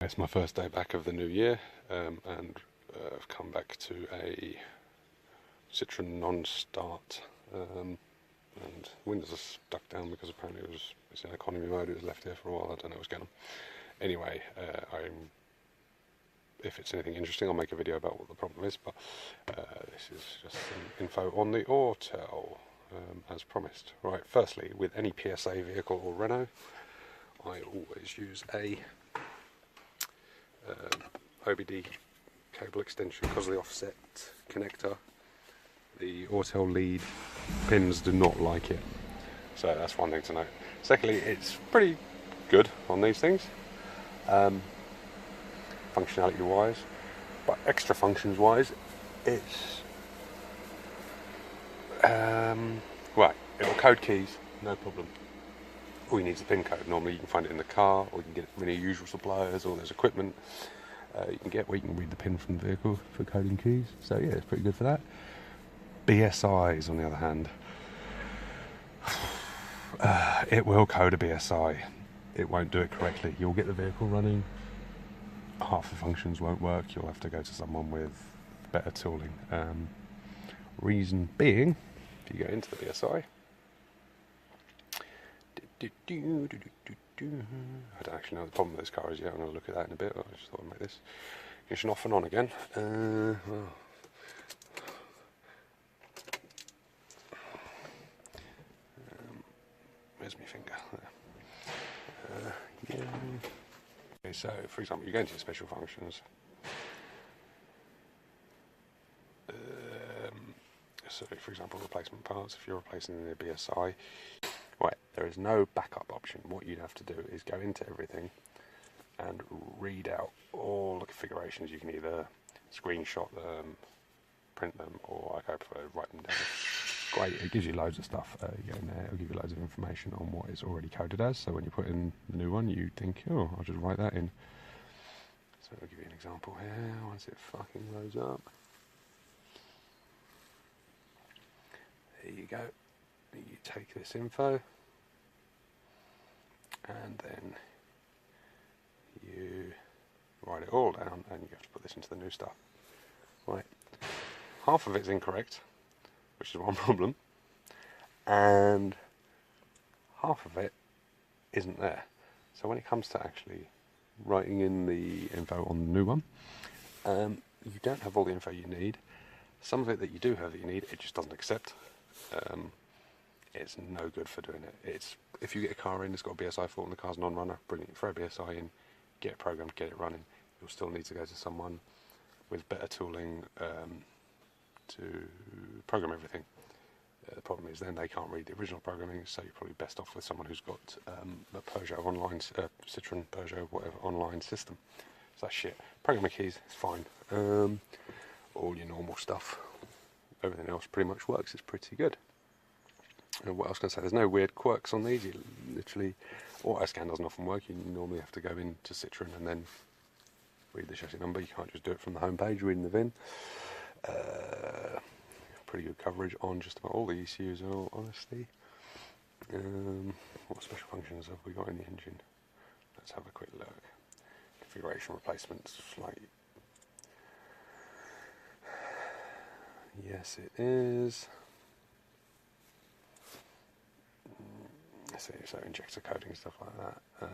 It's my first day back of the new year, and I've come back to a Citroen non-start, and windows are stuck down because apparently it's in economy mode. It was left here for a while. I don't know what's going on. Anyway, if it's anything interesting, I'll make a video about what the problem is, but this is just some info on the Autel, as promised. Right, firstly, with any PSA vehicle or Renault, I always use a OBD cable extension because of the offset connector. The Autel lead pins do not like it, so that's one thing to note. Secondly, it's pretty good on these things, functionality wise, but extra functions wise, it's right, it will code keys, no problem. All you need is a pin code. Normally you can find it in the car, or you can get it from any usual suppliers, or there's equipment you can get where you can read the pin from the vehicle for coding keys. So yeah, it's pretty good for that. BSIs, on the other hand, it will code a BSI. It won't do it correctly. You'll get the vehicle running, half the functions won't work. You'll have to go to someone with better tooling. Reason being, if you go into the BSI, I don't actually know the problem with this car is yet. I'm going to look at that in a bit. I just thought I'd make this ignition off and on again. Where's my finger? Yeah. Okay, so, for example, you go into your special functions. So, for example, replacement parts. If you're replacing the BSI, right, there is no backup option. What you'd have to do is go into everything and read out all the configurations. You can either screenshot them, print them, or I prefer write them down. Great, it gives you loads of stuff. You go in there, it'll give you loads of information on what it's already coded as. So when you put in the new one, you think, oh, I'll just write that in. So I'll give you an example here. Once it fucking loads up. There you go. You take this info, and then you write it all down, and you have to put this into the new stuff. Right, half of it's incorrect, which is one problem, and half of it isn't there. So when it comes to actually writing in the info on the new one, you don't have all the info you need. Some of it that you do have that you need, it just doesn't accept. It's no good for doing it. It's, if you get a car in, it's got a BSI fault and the car's non-runner, brilliant, throw a BSI in, get it programmed, get it running. You'll still need to go to someone with better tooling to program everything. The problem is then they can't read the original programming, so you're probably best off with someone who's got a Peugeot online, Citroen, Peugeot, whatever, online system. So that's shit. Programming keys, it's fine. All your normal stuff. Everything else pretty much works. It's pretty good. And what else can I say? There's no weird quirks on these. You literally, AutoScan doesn't often work. You normally have to go into Citroen and then read the chassis number. You can't just do it from the home page, reading the VIN. Pretty good coverage on just about all the ECUs, in all honesty. What special functions have we got in the engine? Let's have a quick look. Configuration replacements, like, yes it is. So injector coding, stuff like that.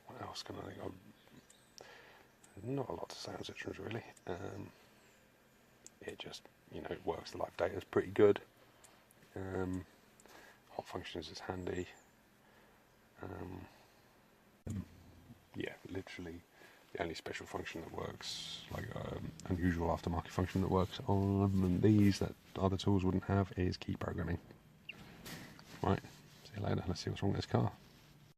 What else can I think of? Not a lot to say on Citroens really. It just, it works. The live data is pretty good. Hot functions is handy. Yeah, literally the only special function that works, like unusual aftermarket function that works on these that other tools wouldn't have, is key programming. Right, see you later. Let's see what's wrong with this car.